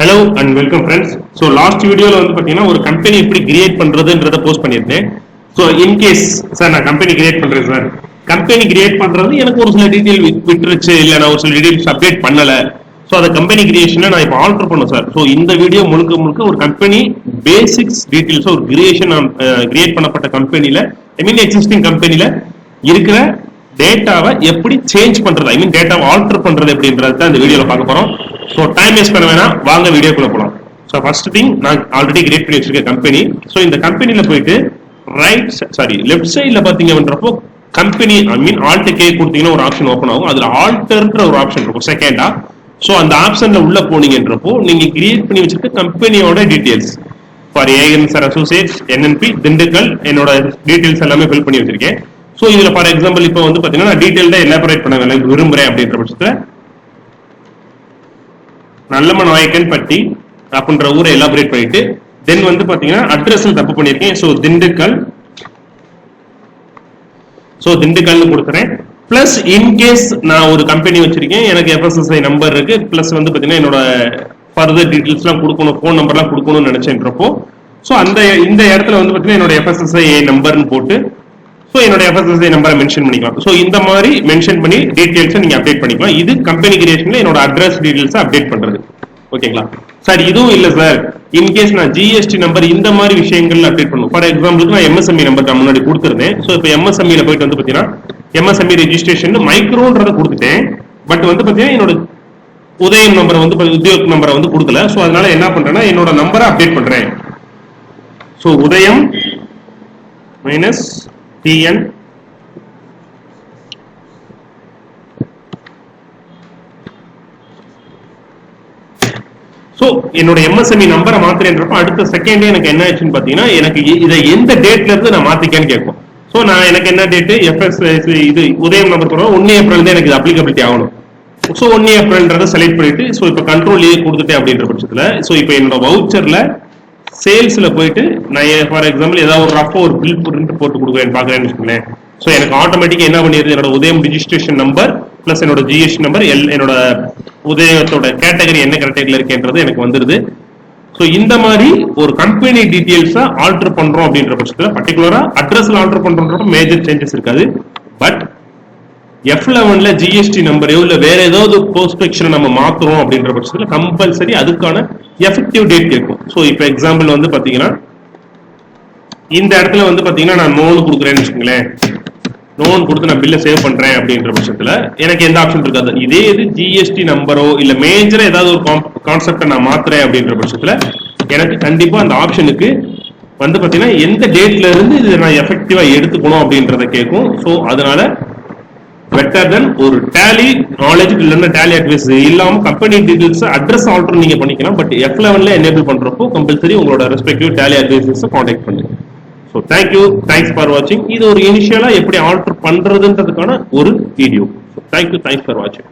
Hello and welcome friends. So last video la vandu pathina oru company eppadi create pandradhuன்றத post பண்ணிருந்தேன். So in case sir நான் company create பண்றேன் sir. company create பண்றது எனக்கு ஒரு சில detail விட்டுருச்சு இல்ல நான் ஒரு சில டீடைல்ஸ் அப்டேட் பண்ணல. So அத company creationல நான் இப்ப ஆல்டர் பண்ணனும் sir. So இந்த வீடியோ முழுக்க ஒரு company basics details ஒரு creation கிரியேட் பண்ணப்பட்ட கம்பெனில I mean existing companyல இருக்கிற டேட்டாவை எப்படி சேஞ்ச் பண்றது ஐ மீன் டேட்டாவை ஆல்டர் பண்றது எப்படின்றது தான் இந்த வீடியோல பார்க்க போறோம். ஸோ டைம் வேஸ்ட் பண்ண வேணாம், வாங்க வீடியோக்குள்ள போகலாம். ஸோ ஃபர்ஸ்ட் திங் நான் ஆல்ரெடி கிரியேட் பண்ணி வச்சிருக்க கம்பெனி. ஸோ இந்த கம்பெனில போயிட்டு லெஃப்ட் சைட்ல பாத்தீங்கன்றப்போ company I mean alt K கொடுத்தீங்கன்னா ஒரு ஆப்ஷன் ஓப்பன் ஆகும். அதுல ஆல்டர்ன்ற ஒரு ஆப்ஷன் இருக்கும் செகண்டா. ஸோ அந்த ஆப்ஷன்ல உள்ள போனீங்கன்றப்போ நீங்க கிரியேட் பண்ணி வச்சிருக்க கம்பெனியோட details for AN sir Associates NNP Dindigul என்னோட டீடைல்ஸ் எல்லாமே ஃபில் பண்ணி வச்சிருக்கேன். ஸோ இதுல ஃபார் எக்ஸாம்பிள் இப்போ வந்து பாத்தீங்கன்னா நான் டீடைல்டா எலாபரேட் பண்ண விரும்புறேன் அப்படின்ற பட்சத்துல நல்லமன் நாயக்கன் பட்டி அப்படின்ற ஊரை எலாபரேட் பண்ணிட்டு தென் வந்து பாத்தீங்கன்னா அட்ரஸ் தப்பு பண்ணிருக்கேன். ஸோ திண்டுக்கல்னு கொடுக்குறேன். பிளஸ் இன்கேஸ் நான் ஒரு கம்பெனி வச்சிருக்கேன், எனக்கு எஃப்எஸ்எஸ்ஐ நம்பர் இருக்கு, பிளஸ் வந்து பாத்தீங்கன்னா என்னோட ஃபர்தர் டீடைல்ஸ் எல்லாம் கொடுக்கணும், ஃபோன் நம்பர்லாம் கொடுக்கணும்னு நினைச்சேன்றப்போ ஸோ இந்த இடத்துல வந்து பாத்தீங்கன்னா என்னோட எஃப்எஸ்எஸ்ஐ நம்பர்னு போட்டு ஸோ என்னோட எஃப்எஸ்எஸ்ஐ நம்பரை மென்ஷன் பண்ணிக்கலாம். ஸோ இந்த மாதிரி மென்ஷன் பண்ணி டீடைல்ஸை நீங்க அப்டேட் பண்ணிக்கலாம். இது கம்பெனி கிரியேஷன்ல என்னோட அட்ரஸ் டீடைல்ஸ் அப்டேட் பண்றது. ஓகேங்களா சார்? இதுவும் இல்ல சார், இன்கேஸ் நான் ஜிஎஸ்டி நம்பர் இந்த மாதிரி விஷயங்கள்ல அப்டேட் பண்ணும். ஃபார் எக்ஸாம்பிளுக்கு நான் எம்எஸ்எம்இ நம்பர் நான் முன்னாடி கொடுத்துருந்தேன். ஸோ இப்போ எம்எஸ்எம்இல போயிட்டு வந்து பாத்தீங்கன்னா எம்எஸ்எம்இ ரெஜிஸ்ட்ரேஷன் மைக்ரோன்றதை கொடுத்துட்டேன். பட் வந்து பாத்தீங்கன்னா என்னோட உதயம் நம்பரை வந்து உத்தியோக் நம்பரை வந்து கொடுக்கல. ஸோ அதனால என்ன பண்றேன்னா என்னோட நம்பரை அப்டேட் பண்றேன். ஸோ உதயம் மைனஸ் டிஎன் சோ என்னோட எம்எஸ்எம்இ நம்பரை மாத்துறேன்றப்ப அடுத்த செகண்டே எனக்கு என்ன ஆச்சுன்னு பாத்தீங்கன்னா எனக்கு இதை எந்த டேட்ல இருந்து நான் மாத்திக்கேன்னு கேட்கும். சோ நான் எனக்கு என்ன டேட் எஃப்எஸ் இது உதயம் நம்பர் போறோம் 1 ஏப்ரல் தான் எனக்கு அப்ளிகபிலிட்டி ஆகணும். சோ 1 ஏப்ரல்ன்றதை செலக்ட் பண்ணிட்டு சோ இப்போ கண்ட்ரோல் ஏ கொடுத்துட்டேன் அப்படின்ற பட்சத்துல சோ இப்போ என்னோட வவுச்சர்ல சேல்ஸ்ல போயிட்டு நான் ஃபார் எக்ஸாம்பிள் ஏதாவது ஒரு ரஃபா ஒரு பில் பிரிண்ட் போட்டு கொடுக்குறேன் பாக்குறேன்னு வச்சுக்கோங்களேன். ஸோ எனக்கு ஆட்டோமேட்டிக்கா என்ன பண்ணிடுது, என்னோட உதயம் ரிஜிஸ்ட்ரேஷன் நம்பர் பிளஸ் என்னோட ஜிஎஸ்டி நம்பர் என்னோட உதயத்தோட கேட்டகரி என்ன கேட்டகரியில் இருக்கேன்றது எனக்கு வந்துருது. ஸோ இந்த மாதிரி ஒரு கம்பெனி டீடைல்ஸை ஆல்டர் பண்றோம் அப்படின்ற பட்சத்தில் பர்டிகுலரா அட்ரஸ்ல ஆல்டர் பண்றோம் மேஜர் சேஞ்சஸ் இருக்காது. பட் F11ல ஜிஎஸ்டி நம்பரையோ இல்ல வேற ஏதாவது ப்ரோஸ்பெக்ஷன் நம்ம மாத்துறோம் அப்படின்ற பட்சத்தில் கம்பல்சரி அதுக்கான எஃபெக்டிவ் டேட் கேட்கும். ஸோ இப்போ எக்ஸாம்பிள் வந்து பாத்தீங்கன்னா இந்த இடத்துல வந்து பாத்தீங்கன்னா நான் நோன் கொடுக்குறேன்னு வச்சுக்கோங்களேன், நோன் கொடுத்து நான் பில்ல சேவ் பண்றேன் அப்படின்ற பட்சத்துல எனக்கு எந்த ஆப்ஷன் இருக்காது. இதே இது ஜிஎஸ்டி நம்பரோ இல்ல மேஜரா ஏதாவது ஒரு கான்செப்டை நான் மாத்துறேன் அப்படின்ற பட்சத்துல எனக்கு கண்டிப்பா அந்த ஆப்ஷனுக்கு வந்து பாத்தீங்கன்னா எந்த டேட்ல இருந்து இதை நான் எஃபெக்டிவா எடுத்துக்கணும் அப்படின்றத கேட்கும். ஸோ அதனால பெட்டர் தென் ஒரு டேலி நாலேஜ் இல்லைன்னா டேலி அட்வைஸ் இல்லாம கம்பெனி டீடைல்ஸ் அட்ரஸ் ஆல்டர் நீங்க பண்ணிக்கலாம். பட் F11ல எனேபிள் பண்றப்போ கம்பல்சரி உங்களோட ரெஸ்பெக்டிவ் டேலி அட்வைசர்ஸ் கான்டாக்ட் பண்ணுங்க. ஸோ தேங்க்யூ, தேங்க்ஸ் ஃபார் வாட்சிங். இது ஒரு இனிஷியலா எப்படி ஆல்டர் பண்றதுன்றதுக்கான ஒரு வீடியோ. தேங்க்யூ, தேங்க்ஸ் ஃபார் வாட்சிங்.